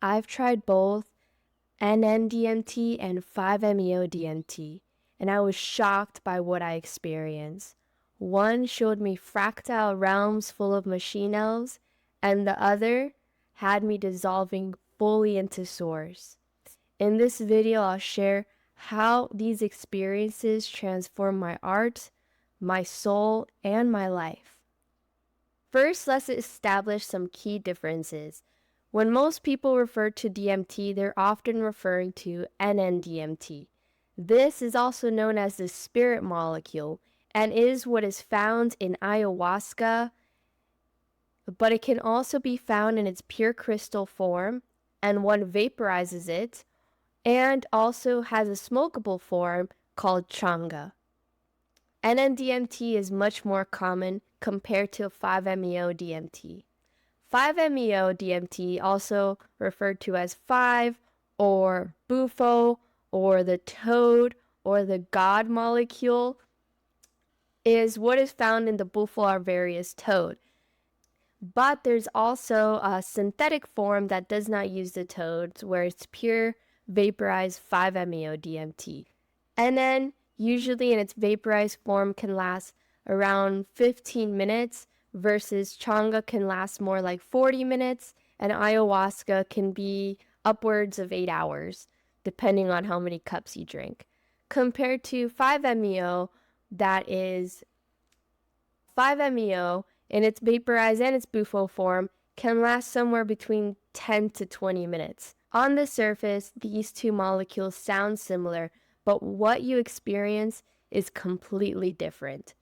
I've tried both N N-DMT and 5-MeO-DMT, and I was shocked by what I experienced. One showed me fractal realms full of machine elves, and the other had me dissolving fully into source. In this video, I'll share how these experiences transform my art, my soul, and my life. First, let's establish some key differences. When most people refer to DMT, they're often referring to N N-DMT. This is also known as the spirit molecule and is what is found in ayahuasca, but it can also be found in its pure crystal form, and one vaporizes it, and also has a smokable form called changa. N N-DMT is much more common compared to 5-MeO-DMT. 5-MeO-DMT, also referred to as 5 or bufo or the toad or the god molecule, is what is found in the Bufo arvarius toad. But there's also a synthetic form that does not use the toads, where it's pure vaporized 5-MeO-DMT. And then, usually in its vaporized form, can last around 15 minutes, versus changa can last more like 40 minutes, and ayahuasca can be upwards of 8 hours, depending on how many cups you drink. Compared to 5-MeO, that is 5-MeO in its vaporized and its bufo form can last somewhere between 10 to 20 minutes. On the surface, these two molecules sound similar, but what you experience is completely different.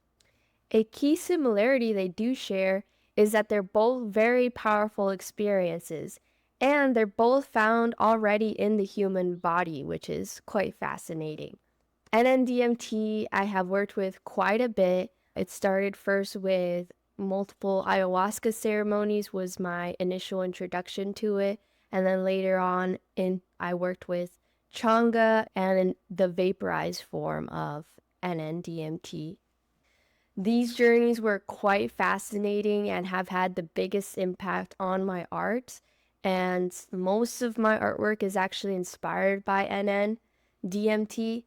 A key similarity they do share is that they're both very powerful experiences, and they're both found already in the human body, which is quite fascinating. N N-DMT I have worked with quite a bit. It started first with multiple ayahuasca ceremonies was my initial introduction to it, and then later on I worked with changa and the vaporized form of N N-DMT. These journeys were quite fascinating and have had the biggest impact on my art, and most of my artwork is actually inspired by N N-DMT.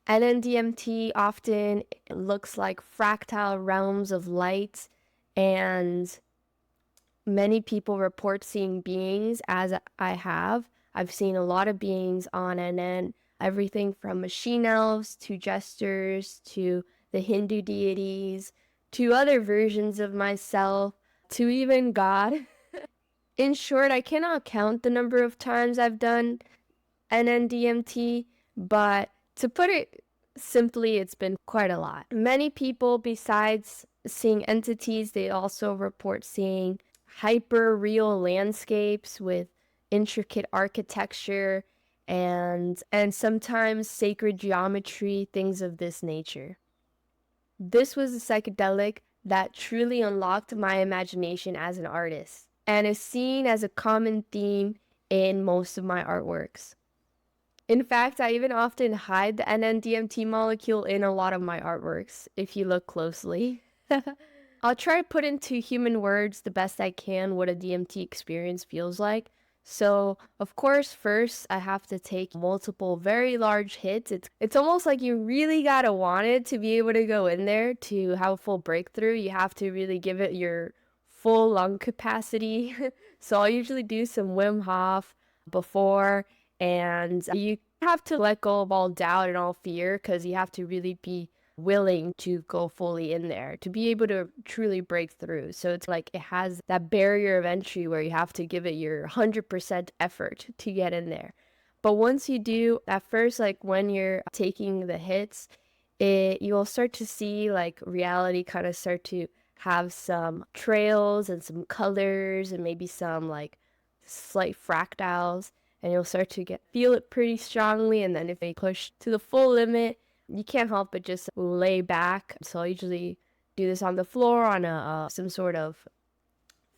N N-DMT often looks like fractal realms of light, and many people report seeing beings, as I have. I've seen a lot of beings on NN, everything from machine elves to jesters to the Hindu deities to other versions of myself to even God. In short, I cannot count the number of times I've done N N-DMT, but to put it simply, it's been quite a lot. Many people, besides seeing entities, they also report seeing hyper-real landscapes with intricate architecture and sometimes sacred geometry, things of this nature. This was a psychedelic that truly unlocked my imagination as an artist, and is seen as a common theme in most of my artworks. In fact, I even often hide the N N-DMT molecule in a lot of my artworks, if you look closely. I'll try to put into human words the best I can what a DMT experience feels like. So, of course, first I have to take multiple very large hits. It's almost like you really gotta want it to be able to go in there to have a full breakthrough. You have to really give it your full lung capacity. So I'll usually do some Wim Hof before, and you have to let go of all doubt and all fear, because you have to really be willing to go fully in there to be able to truly break through. So it's like it has that barrier of entry where you have to give it your 100% effort to get in there. But once you do, at first, like when you're taking the hits, you'll start to see like reality kind of start to have some trails and some colors and maybe some like slight fractals, and you'll start to feel it pretty strongly. And then if they push to the full limit, you can't help but just lay back. So I usually do this on the floor on some sort of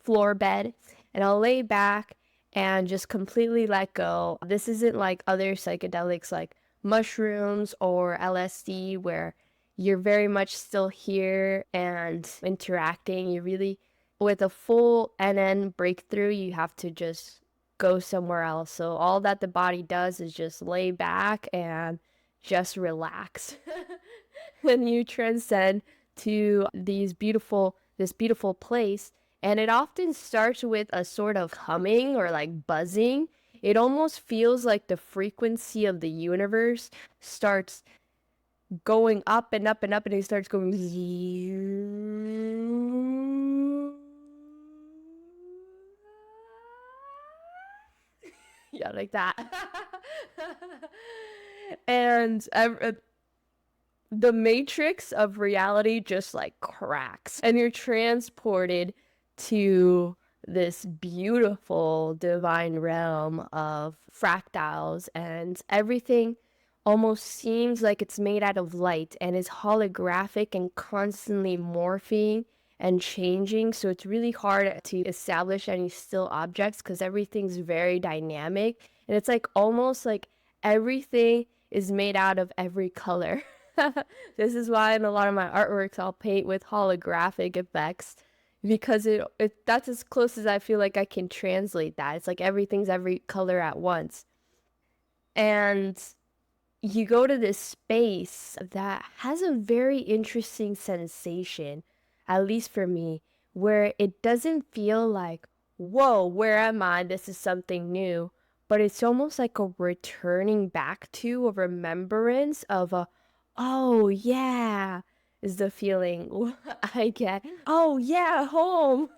floor bed, and I'll lay back and just completely let go. This isn't like other psychedelics like mushrooms or LSD where you're very much still here and interacting. You really, with a full NN breakthrough, you have to just go somewhere else. So all that the body does is just lay back and just relax. Then you transcend to this beautiful place, and it often starts with a sort of humming or like buzzing. It almost feels like the frequency of the universe starts going up and up and up, and it starts going yeah, like that. And the matrix of reality just like cracks, and you're transported to this beautiful divine realm of fractals, and everything almost seems like it's made out of light and is holographic and constantly morphing and changing. So it's really hard to establish any still objects because everything's very dynamic, and it's like almost like everything is made out of every color. This is why in a lot of my artworks I'll paint with holographic effects, because that's as close as I feel like I can translate that. It's like everything's every color at once. And you go to this space that has a very interesting sensation, at least for me, where it doesn't feel like, whoa, where am I? This is something new. But it's almost like a returning back to a remembrance of a, oh yeah, is the feeling I get. Oh yeah, home.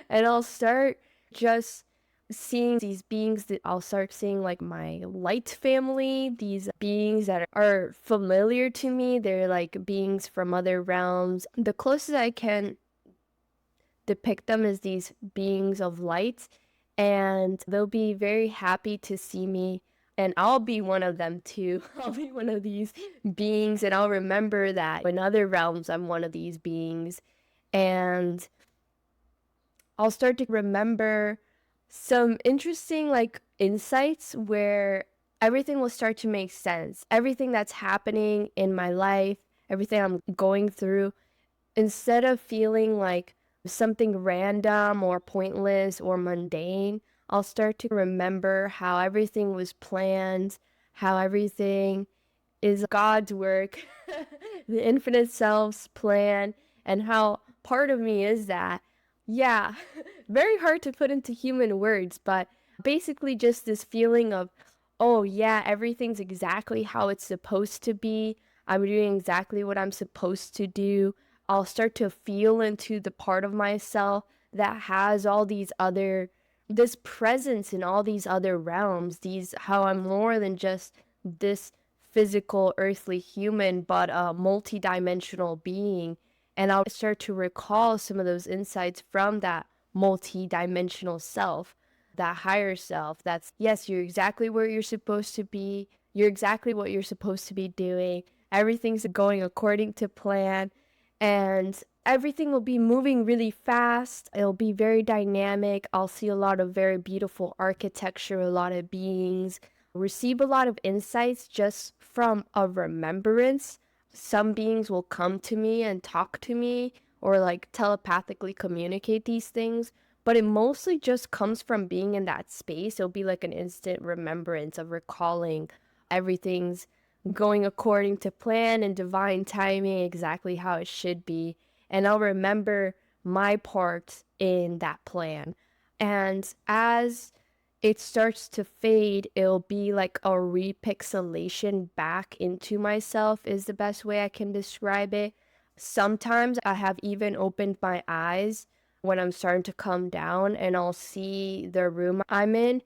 And I'll start just seeing these beings that I'll start seeing like my light family, these beings that are familiar to me. They're like beings from other realms. The closest I can depict them as these beings of light, and they'll be very happy to see me. And I'll be one of them too. I'll be one of these beings, and I'll remember that in other realms I'm one of these beings. And I'll start to remember some interesting like insights where everything will start to make sense. Everything that's happening in my life, everything I'm going through, instead of feeling like something random or pointless or mundane, I'll start to remember how everything was planned, how everything is God's work, the infinite self's plan, and how part of me is that. Yeah, very hard to put into human words, but basically just this feeling of, oh yeah, everything's exactly how it's supposed to be. I'm doing exactly what I'm supposed to do. I'll start to feel into the part of myself that has this presence in all these other realms, how I'm more than just this physical earthly human, but a multi-dimensional being. And I'll start to recall some of those insights from that multi-dimensional self, that higher self. That's, yes, you're exactly where you're supposed to be. You're exactly what you're supposed to be doing. Everything's going according to plan, and everything will be moving really fast. It'll be very dynamic. I'll see a lot of very beautiful architecture, a lot of beings, receive a lot of insights just from a remembrance. Some beings will come to me and talk to me or like telepathically communicate these things, but it mostly just comes from being in that space. It'll be like an instant remembrance of recalling everything's going according to plan and divine timing, exactly how it should be. And I'll remember my part in that plan. And as it starts to fade, it'll be like a repixelation back into myself, is the best way I can describe it. Sometimes I have even opened my eyes when I'm starting to come down, and I'll see the room I'm in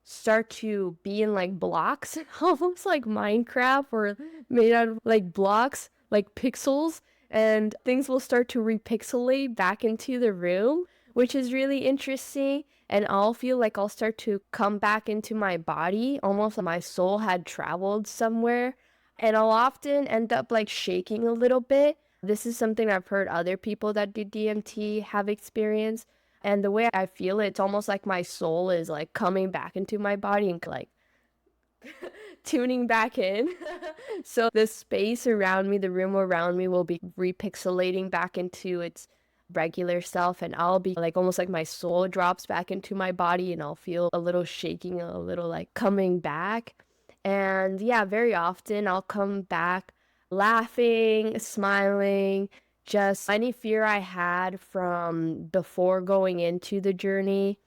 start to be in like blocks, almost like Minecraft, or made out of like blocks, like pixels, and things will start to repixelate back into the room, which is really interesting. And I'll feel like I'll start to come back into my body, almost like my soul had traveled somewhere. And I'll often end up like shaking a little bit. This is something I've heard other people that do DMT have experienced. And the way I feel it, it's almost like my soul is like coming back into my body and like tuning back in. So the space around me, the room around me will be repixelating back into its regular self, and I'll be like almost like my soul drops back into my body and I'll feel a little shaking, a little like coming back. And yeah, very often I'll come back laughing, smiling, just any fear I had from before going into the journey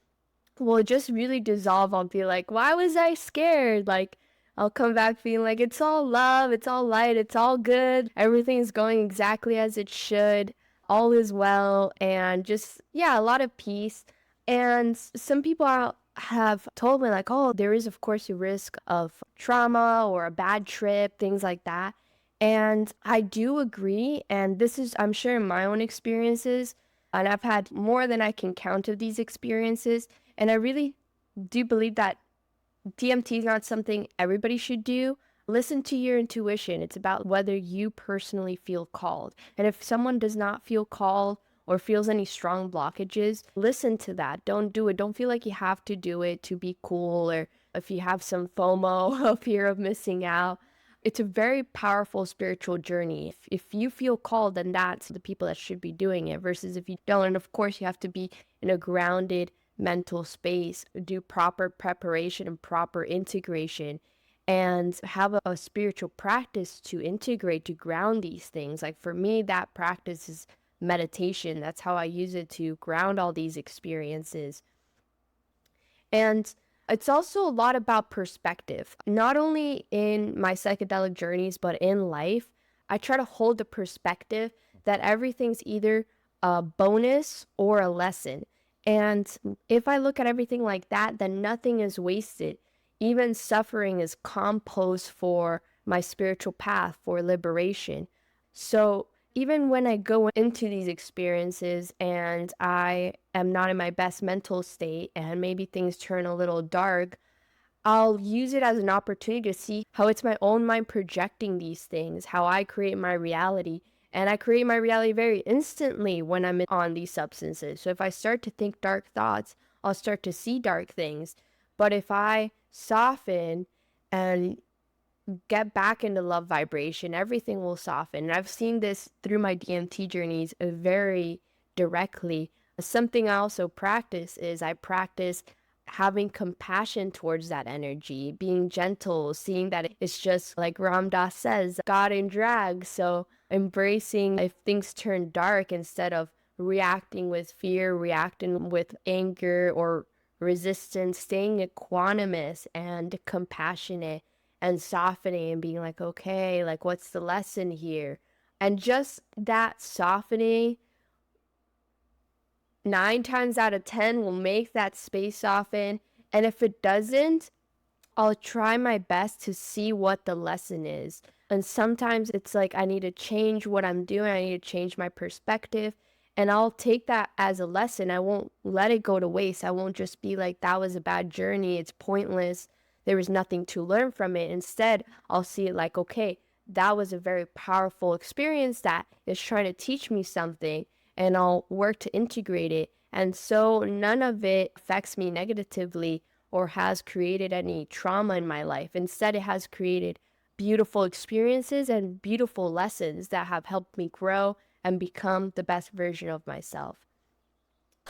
will just really dissolve. I'll be like, why was I scared? Like, I'll come back feeling like it's all love, it's all light, it's all good. Everything's going exactly as it should. All is well. And just, yeah, a lot of peace. And some people have told me, like, oh, there is, of course, a risk of trauma or a bad trip, things like that. And I do agree. And this is, I'm sure, in my own experiences. And I've had more than I can count of these experiences. And I really do believe that DMT is not something everybody should do. Listen to your intuition. It's about whether you personally feel called. And if someone does not feel called or feels any strong blockages, listen to that. Don't do it. Don't feel like you have to do it to be cool, or if you have some FOMO, a fear of missing out. It's a very powerful spiritual journey. If you feel called, then that's the people that should be doing it, versus if you don't. And of course, you have to be in a grounded mental space, do proper preparation and proper integration, and have a spiritual practice to integrate, to ground these things. Like for me, that practice is meditation. That's how I use it to ground all these experiences. And it's also a lot about perspective, not only in my psychedelic journeys, but in life. I try to hold the perspective that everything's either a bonus or a lesson. And if I look at everything like that, then nothing is wasted. Even suffering is compost for my spiritual path, for liberation. So even when I go into these experiences and I am not in my best mental state and maybe things turn a little dark, I'll use it as an opportunity to see how it's my own mind projecting these things, how I create my reality. And I create my reality very instantly when I'm on these substances. So if I start to think dark thoughts, I'll start to see dark things. But if I soften and get back into love vibration, everything will soften. And I've seen this through my DMT journeys very directly. Something I also practice is I practice having compassion towards that energy, being gentle, seeing that it's just like Ram Dass says, God in drag. So embracing if things turn dark, instead of reacting with fear, reacting with anger or resistance, staying equanimous and compassionate and softening and being like, okay, like what's the lesson here? And just that softening 9 times out of 10 will make that space soften. And if it doesn't, I'll try my best to see what the lesson is. And sometimes it's like I need to change what I'm doing. I need to change my perspective. And I'll take that as a lesson. I won't let it go to waste. I won't just be like, that was a bad journey. It's pointless. There was nothing to learn from it. Instead, I'll see it like, okay, that was a very powerful experience that is trying to teach me something. And I'll work to integrate it. And so none of it affects me negatively or has created any trauma in my life. Instead, it has created beautiful experiences and beautiful lessons that have helped me grow and become the best version of myself.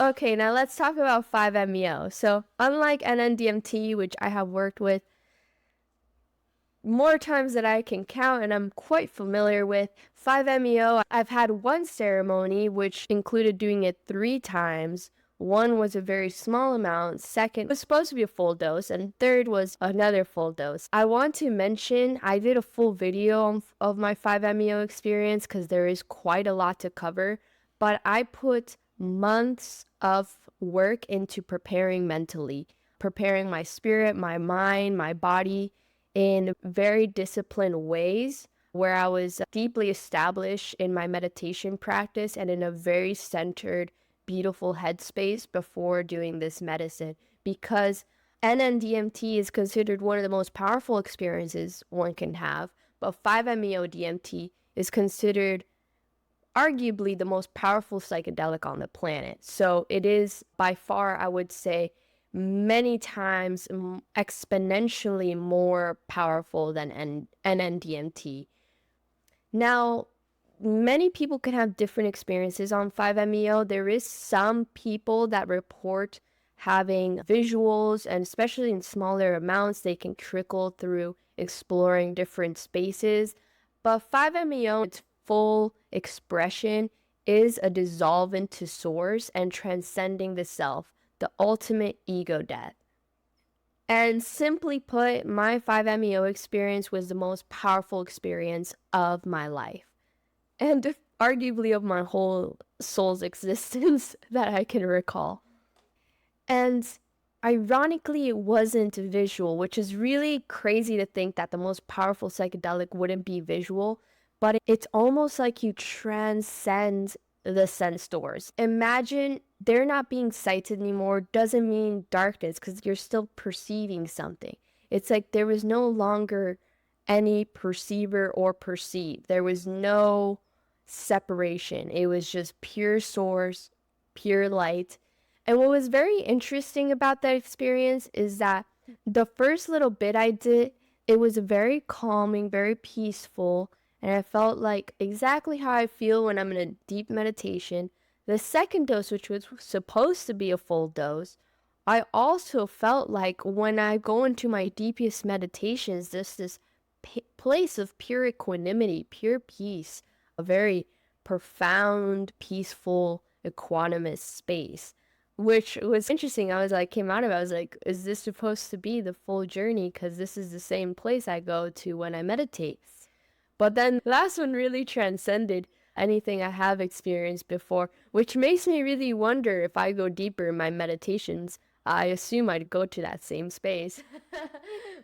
Okay, now let's talk about 5-MeO. So unlike N N-DMT, which I have worked with more times than I can count and I'm quite familiar with, 5-MeO, I've had one ceremony which included doing it 3 times. One was a very small amount, second was supposed to be a full dose, and third was another full dose. I want to mention I did a full video of my 5-MeO experience because there is quite a lot to cover, but I put months of work into preparing mentally, preparing my spirit, my mind, my body in very disciplined ways, where I was deeply established in my meditation practice and in a very centered, beautiful headspace before doing this medicine, because N N-DMT is considered one of the most powerful experiences one can have, but 5-MeO DMT is considered arguably the most powerful psychedelic on the planet. So it is by far, I would say, many times exponentially more powerful than N N-DMT. Now, Many people can have different experiences on 5-MeO. There is some people that report having visuals, and especially in smaller amounts, they can trickle through exploring different spaces. But 5-MeO, its full expression, is a dissolve into source and transcending the self, the ultimate ego death. And simply put, my 5-MeO experience was the most powerful experience of my life, and arguably of my whole soul's existence that I can recall. And ironically, it wasn't visual, which is really crazy to think that the most powerful psychedelic wouldn't be visual, but it's almost like you transcend the sense doors. Imagine they're not being sighted anymore doesn't mean darkness, because you're still perceiving something. It's like there was no longer any perceiver or perceived. There was no separation. It was just pure source, pure light. And what was very interesting about that experience is that the first little bit I did, it was very calming, very peaceful, and I felt like exactly how I feel when I'm in a deep meditation. The second dose, which was supposed to be a full dose, I also felt like when I go into my deepest meditations, there's this place of pure equanimity, pure peace, a very profound, peaceful, equanimous space, which was interesting. I was like, came out of it, I was like, is this supposed to be the full journey? Because this is the same place I go to when I meditate. But then the last one really transcended anything I have experienced before, which makes me really wonder if I go deeper in my meditations. I assume I'd go to that same space.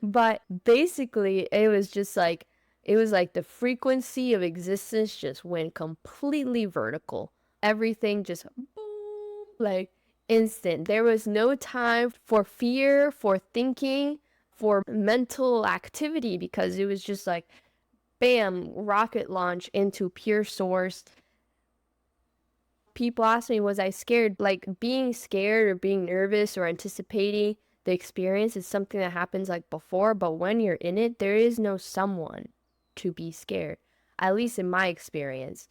But basically, it was just like, it was like the frequency of existence just went completely vertical. Everything just boom, like instant. There was no time for fear, for thinking, for mental activity, because it was just like, bam, rocket launch into pure source. People ask me, was I scared? Like, being scared or being nervous or anticipating the experience is something that happens like before, but when you're in it, there is no someone to be scared, at least in my experience.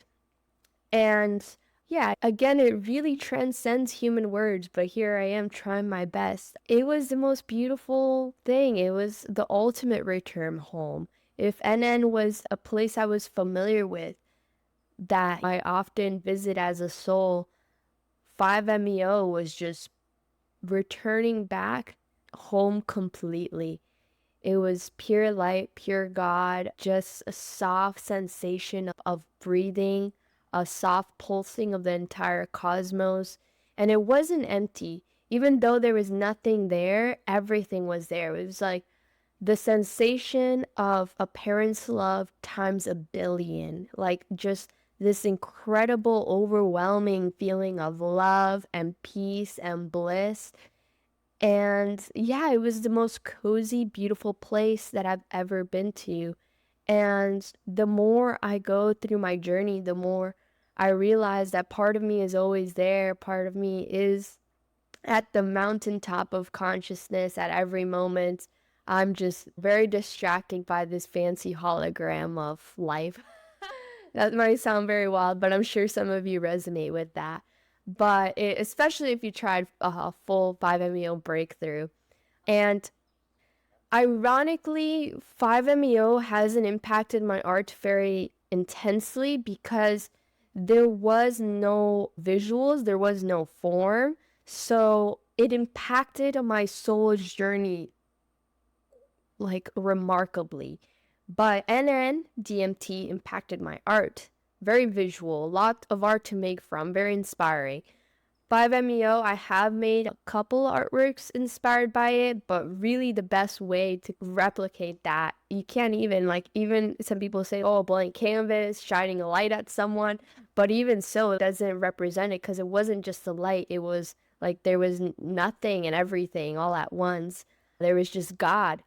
And yeah, again, it really transcends human words, but here I am trying my best. It was the most beautiful thing. It was the ultimate return home. If NN was a place I was familiar with, that I often visit as a soul, 5-MeO was just returning back home completely. It was pure light, pure God, just a soft sensation of breathing, a soft pulsing of the entire cosmos. And it wasn't empty. Even though there was nothing there, everything was there. It was like the sensation of a parent's love times a billion. Like just this incredible, overwhelming feeling of love and peace and bliss. And yeah, it was the most cozy, beautiful place that I've ever been to. And the more I go through my journey, the more I realize that part of me is always there. Part of me is at the mountaintop of consciousness at every moment. I'm just very distracted by this fancy hologram of life. That might sound very wild, but I'm sure some of you resonate with that. But especially if you tried a full 5-MeO breakthrough. And ironically, 5-MeO hasn't impacted my art very intensely because there was no visuals, there was no form. So it impacted my soul's journey like remarkably. But N N-DMT impacted my art. Very visual, a lot of art to make from, very inspiring. 5-MeO, I have made a couple artworks inspired by it, but really the best way to replicate that, you can't even, like, even some people say, oh, a blank canvas, shining a light at someone, but even so, it doesn't represent it because it wasn't just the light, it was like there was nothing and everything all at once. There was just God.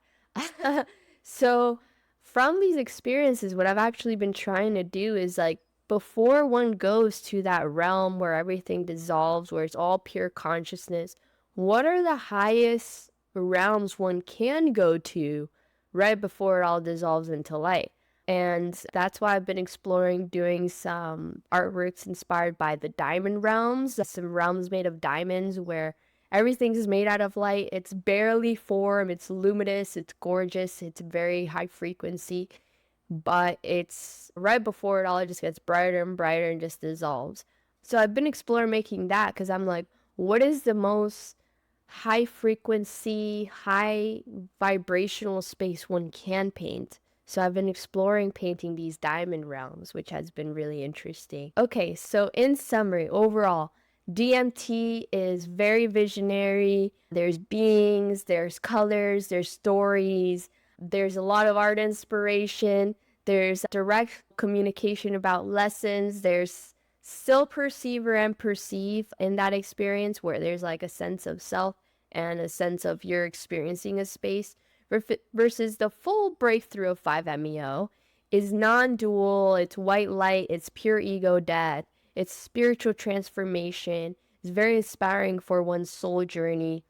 So from these experiences, what I've actually been trying to do is like, before one goes to that realm where everything dissolves, where it's all pure consciousness, what are the highest realms one can go to right before it all dissolves into light? And that's why I've been exploring doing some artworks inspired by the diamond realms, some realms made of diamonds where everything's made out of light. It's barely form, it's luminous, it's gorgeous, it's very high frequency, but it's right before it just gets brighter and brighter and just dissolves. So I've been exploring making that because I'm like, what is the most high frequency, high vibrational space one can paint? So I've been exploring painting these diamond realms, which has been really interesting. Okay, so in summary, overall, DMT is very visionary. There's beings, there's colors, there's stories, there's a lot of art inspiration, there's direct communication about lessons, there's still perceiver and perceive in that experience where there's like a sense of self and a sense of you're experiencing a space versus the full breakthrough of 5-MeO is non-dual, it's white light, it's pure ego death, it's spiritual transformation, it's very inspiring for one's soul journey.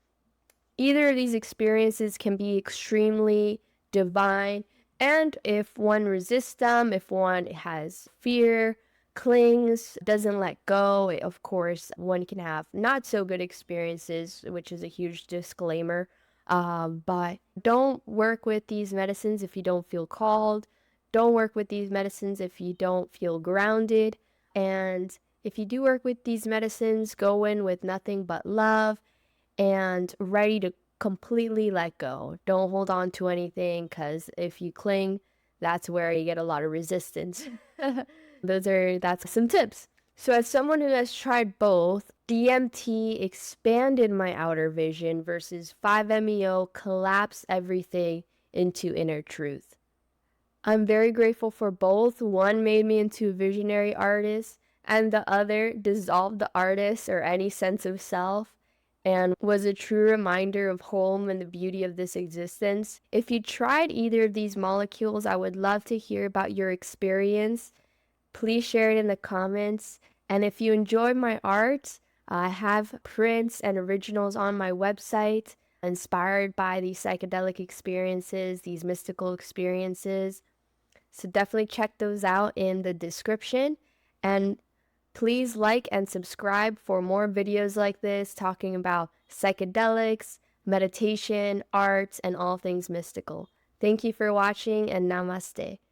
Either of these experiences can be extremely divine, and if one resists them, if one has fear, clings, doesn't let go, of course, one can have not so good experiences, which is a huge disclaimer. But don't work with these medicines if you don't feel called. Don't work with these medicines if you don't feel grounded. And if you do work with these medicines, go in with nothing but love and ready to completely let go. Don't hold on to anything, because if you cling, that's where you get a lot of resistance. That's some tips. So as someone who has tried both, DMT expanded my outer vision versus 5-MeO collapsed everything into inner truth. I'm very grateful for both. One made me into a visionary artist, and the other dissolved the artist or any sense of self and was a true reminder of home and the beauty of this existence. If you tried either of these molecules, I would love to hear about your experience. Please share it in the comments. And if you enjoy my art, I have prints and originals on my website inspired by these psychedelic experiences, these mystical experiences. So definitely check those out in the description. And please like and subscribe for more videos like this talking about psychedelics, meditation, art, and all things mystical. Thank you for watching, and namaste.